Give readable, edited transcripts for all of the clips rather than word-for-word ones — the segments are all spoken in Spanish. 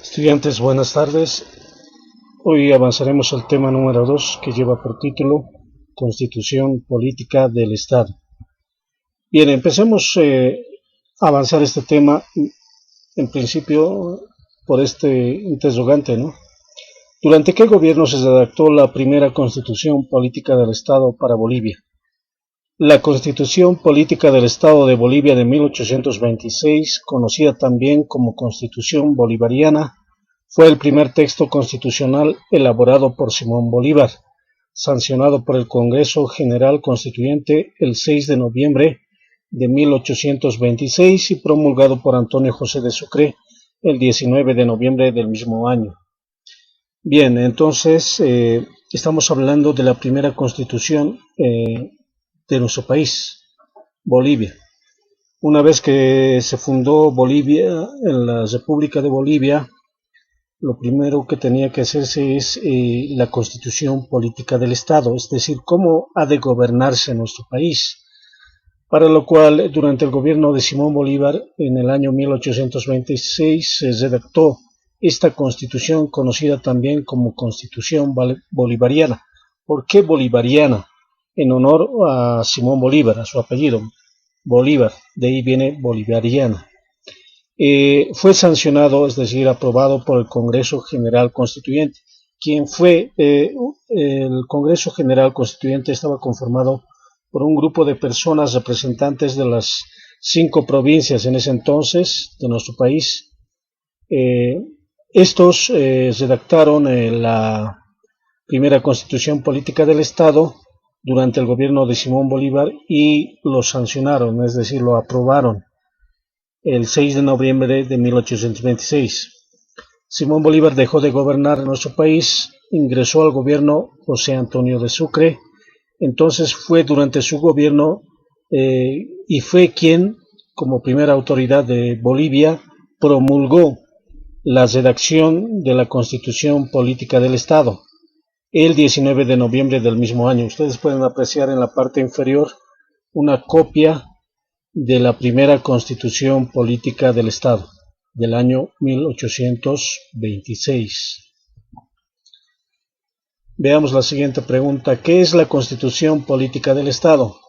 Estudiantes, buenas tardes. Hoy avanzaremos al tema número 2 que lleva por título Constitución Política del Estado. Bien, empecemos a avanzar este tema en principio por este interrogante, ¿no? ¿Durante qué gobierno se redactó la primera Constitución Política del Estado para Bolivia? La Constitución Política del Estado de Bolivia de 1826, conocida también como Constitución Bolivariana, fue el primer texto constitucional elaborado por Simón Bolívar, sancionado por el Congreso General Constituyente el 6 de noviembre de 1826 y promulgado por Antonio José de Sucre el 19 de noviembre del mismo año. Bien, entonces estamos hablando de la primera constitución de nuestro país, Bolivia. Una vez que se fundó Bolivia, en la República de Bolivia, lo primero que tenía que hacerse es la constitución política del Estado, es decir, cómo ha de gobernarse nuestro país. Para lo cual, durante el gobierno de Simón Bolívar, en el año 1826, se redactó esta constitución conocida también como Constitución Bolivariana. ¿Por qué bolivariana? En honor a Simón Bolívar, a su apellido, Bolívar, de ahí viene bolivariana. Fue sancionado, es decir, aprobado por el Congreso General Constituyente. Quien fue el Congreso General Constituyente estaba conformado por un grupo de personas representantes de las 5 provincias en ese entonces de nuestro país. Estos redactaron la primera Constitución Política del Estado durante el gobierno de Simón Bolívar y lo sancionaron, es decir, lo aprobaron el 6 de noviembre de 1826. Simón Bolívar dejó de gobernar nuestro país, ingresó al gobierno José Antonio de Sucre. Entonces fue durante su gobierno y fue quien, como primera autoridad de Bolivia, promulgó la redacción de la Constitución Política del Estado el 19 de noviembre del mismo año. Ustedes pueden apreciar en la parte inferior una copia de la primera Constitución Política del Estado del año 1826. Veamos la siguiente pregunta. ¿Qué es la Constitución Política del Estado?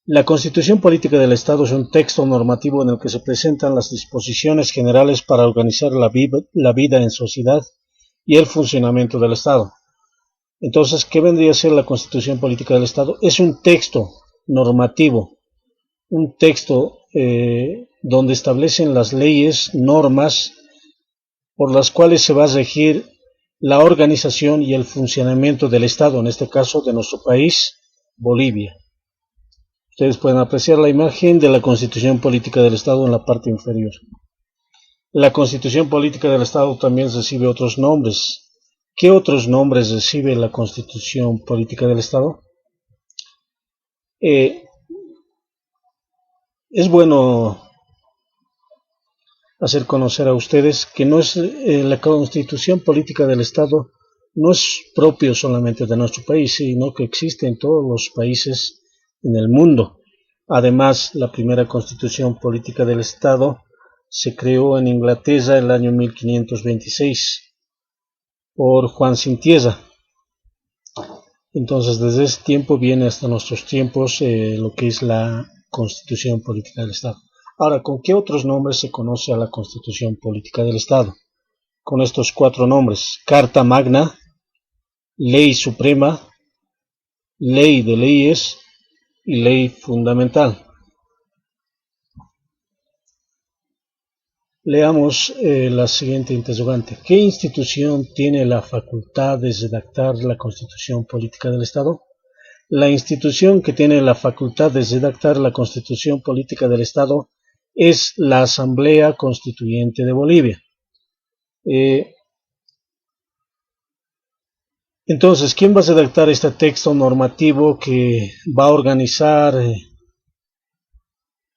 La Constitución Política del Estado es un texto normativo en el que se presentan las disposiciones generales para organizar la vida en sociedad y el funcionamiento del Estado. Entonces, ¿qué vendría a ser la Constitución Política del Estado? Es un texto normativo, un texto donde establecen las leyes, normas por las cuales se va a regir la organización y el funcionamiento del Estado, en este caso de nuestro país, Bolivia. Ustedes pueden apreciar la imagen de la Constitución Política del Estado en la parte inferior. La Constitución Política del Estado también recibe otros nombres. ¿Qué otros nombres recibe la Constitución Política del Estado? Es bueno hacer conocer a ustedes que no es la Constitución Política del Estado no es propio solamente de nuestro país, sino que existe en todos los países en el mundo. Además, la primera Constitución Política del Estado se creó en Inglaterra en el año 1526 por Juan Sin Tierra. Entonces, desde ese tiempo viene hasta nuestros tiempos lo que es la Constitución Política del Estado. Ahora, ¿con qué otros nombres se conoce a la Constitución Política del Estado? Con estos 4 nombres: Carta Magna, Ley Suprema, Ley de Leyes y Ley Fundamental. Leamos la siguiente interrogante. ¿Qué institución tiene la facultad de redactar la Constitución Política del Estado? La institución que tiene la facultad de redactar la Constitución Política del Estado es la Asamblea Constituyente de Bolivia. Entonces, ¿quién va a redactar este texto normativo que va a organizar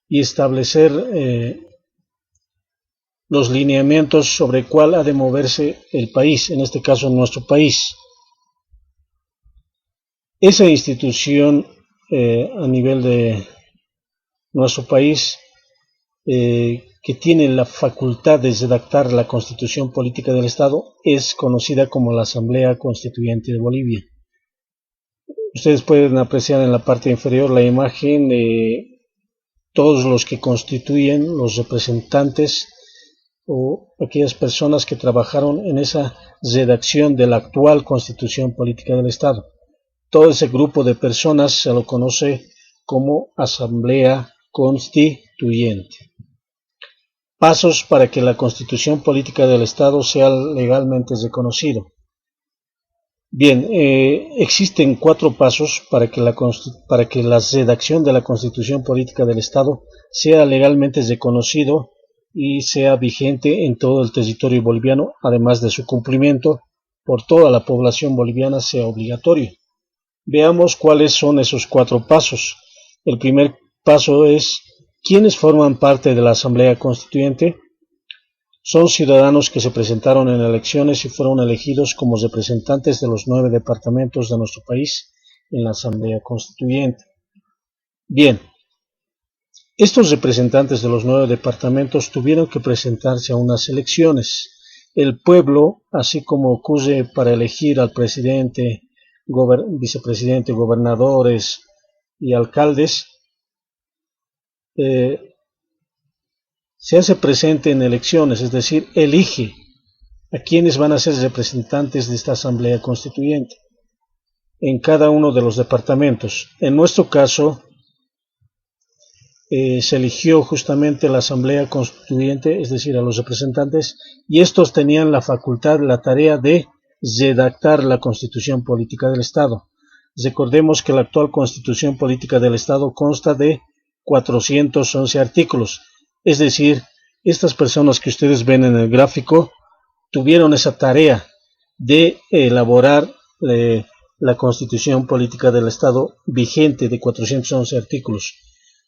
y establecer los lineamientos sobre cuál ha de moverse el país, en este caso nuestro país? Esa institución a nivel de nuestro país, que tiene la facultad de redactar la Constitución Política del Estado es conocida como la Asamblea Constituyente de Bolivia. Ustedes pueden apreciar en la parte inferior la imagen de todos los que constituyen los representantes o aquellas personas que trabajaron en esa redacción de la actual Constitución Política del Estado. Todo ese grupo de personas se lo conoce como Asamblea Constituyente. Pasos para que la Constitución Política del Estado sea legalmente reconocido. Bien, existen 4 pasos para que la redacción de la Constitución Política del Estado sea legalmente reconocido y sea vigente en todo el territorio boliviano, además de su cumplimiento por toda la población boliviana sea obligatorio. Veamos cuáles son esos 4 pasos. El primer paso es: ¿quiénes forman parte de la Asamblea Constituyente? Son ciudadanos que se presentaron en elecciones y fueron elegidos como representantes de los 9 departamentos de nuestro país en la Asamblea Constituyente. Bien, estos representantes de los 9 departamentos tuvieron que presentarse a unas elecciones. El pueblo, así como ocurre para elegir al presidente, vicepresidente, gobernadores y alcaldes, se hace presente en elecciones, es decir, elige a quienes van a ser representantes de esta Asamblea Constituyente en cada uno de los departamentos. En nuestro caso, se eligió justamente la Asamblea Constituyente, es decir, a los representantes, y estos tenían la facultad, la tarea de redactar la Constitución Política del Estado. Recordemos que la actual Constitución Política del Estado consta de 411 artículos, es decir, estas personas que ustedes ven en el gráfico tuvieron esa tarea de elaborar la Constitución Política del Estado vigente de 411 artículos.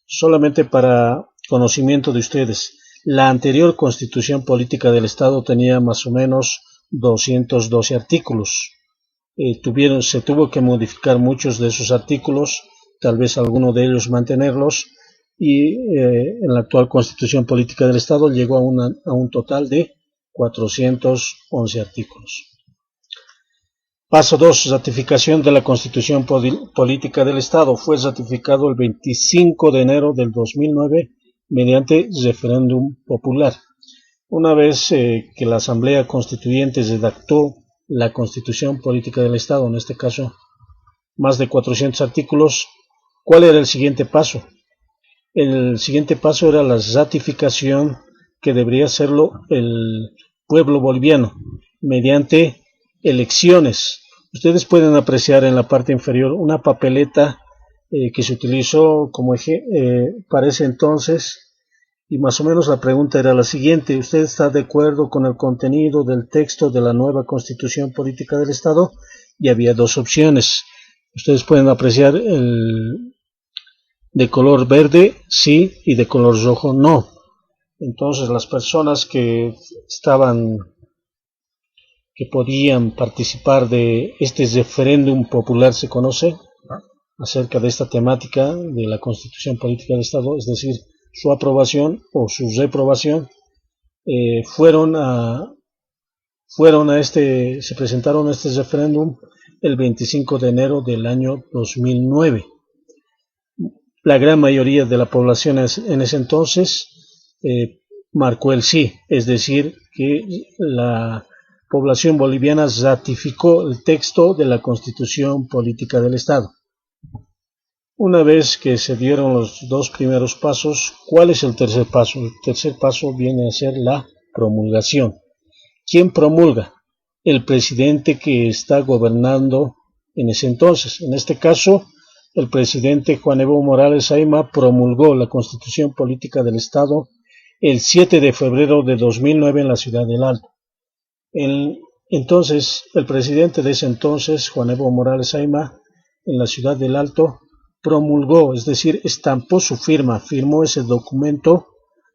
Solamente para conocimiento de ustedes, la anterior Constitución Política del Estado tenía más o menos 212 artículos. Se tuvo que modificar muchos de esos artículos, tal vez alguno de ellos mantenerlos, y en la actual Constitución Política del Estado llegó a un total de 411 artículos. Paso 2. Ratificación de la Constitución Política del Estado. Fue ratificado el 25 de enero del 2009 mediante referéndum popular. Una vez que la Asamblea Constituyente redactó la Constitución Política del Estado, en este caso más de 400 artículos, ¿cuál era el siguiente paso? El siguiente paso era la ratificación, que debería hacerlo el pueblo boliviano mediante elecciones. Ustedes pueden apreciar en la parte inferior una papeleta que se utilizó como eje para ese entonces, y más o menos la pregunta era la siguiente: ¿usted está de acuerdo con el contenido del texto de la nueva Constitución Política del Estado? Y había 2 opciones. Ustedes pueden apreciar de color verde sí y de color rojo no. Entonces las personas que podían participar de este referéndum popular, se conoce, acerca de esta temática de la Constitución Política del Estado, es decir, su aprobación o su reprobación, se presentaron a este referéndum el 25 de enero del año 2009. La gran mayoría de la población en ese entonces marcó el sí, es decir, que la población boliviana ratificó el texto de la Constitución Política del Estado. Una vez que se dieron los 2 primeros pasos, ¿cuál es el tercer paso? El tercer paso viene a ser la promulgación. ¿Quién promulga? El presidente que está gobernando en ese entonces. En este caso, el presidente Juan Evo Morales Ayma promulgó la Constitución Política del Estado el 7 de febrero de 2009 en la ciudad del Alto. Entonces, el presidente de ese entonces, Juan Evo Morales Ayma, en la ciudad del Alto, promulgó, es decir, estampó su firma, firmó ese documento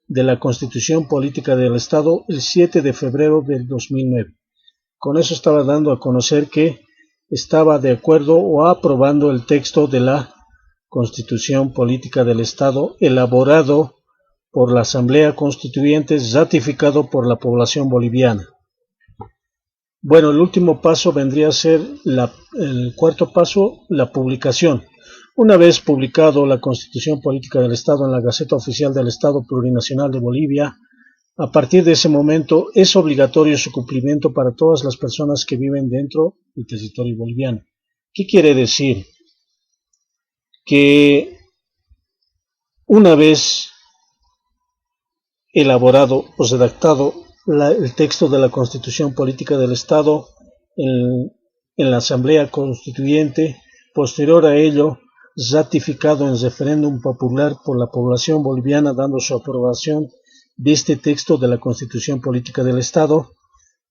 de la Constitución Política del Estado el 7 de febrero del 2009. Con eso estaba dando a conocer que estaba de acuerdo o aprobando el texto de la Constitución Política del Estado elaborado por la Asamblea Constituyente, ratificado por la población boliviana. Bueno, el último paso vendría a ser el cuarto paso, la publicación. Una vez publicado la Constitución Política del Estado en la Gaceta Oficial del Estado Plurinacional de Bolivia, a partir de ese momento es obligatorio su cumplimiento para todas las personas que viven dentro del territorio boliviano. ¿Qué quiere decir? Que una vez elaborado o redactado el texto de la Constitución Política del Estado en la Asamblea Constituyente, posterior a ello, ratificado en referéndum popular por la población boliviana, dando su aprobación de este texto de la Constitución Política del Estado,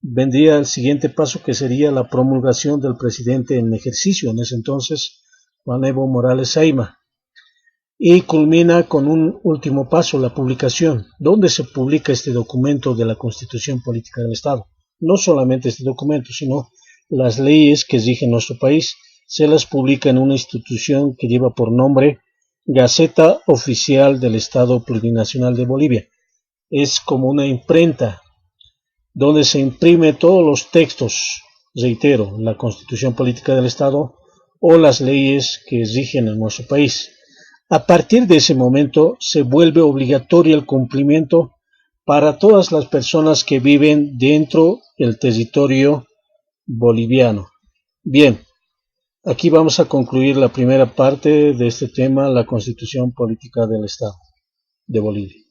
vendría el siguiente paso, que sería la promulgación del presidente en ejercicio, en ese entonces, Juan Evo Morales Ayma. Y culmina con un último paso, la publicación. ¿Dónde se publica este documento de la Constitución Política del Estado? No solamente este documento, sino las leyes que rigen nuestro país, se las publica en una institución que lleva por nombre Gaceta Oficial del Estado Plurinacional de Bolivia. Es como una imprenta donde se imprime todos los textos, reitero, la Constitución Política del Estado o las leyes que rigen en nuestro país. A partir de ese momento se vuelve obligatorio el cumplimiento para todas las personas que viven dentro del territorio boliviano. Bien, aquí vamos a concluir la primera parte de este tema, la Constitución Política del Estado de Bolivia.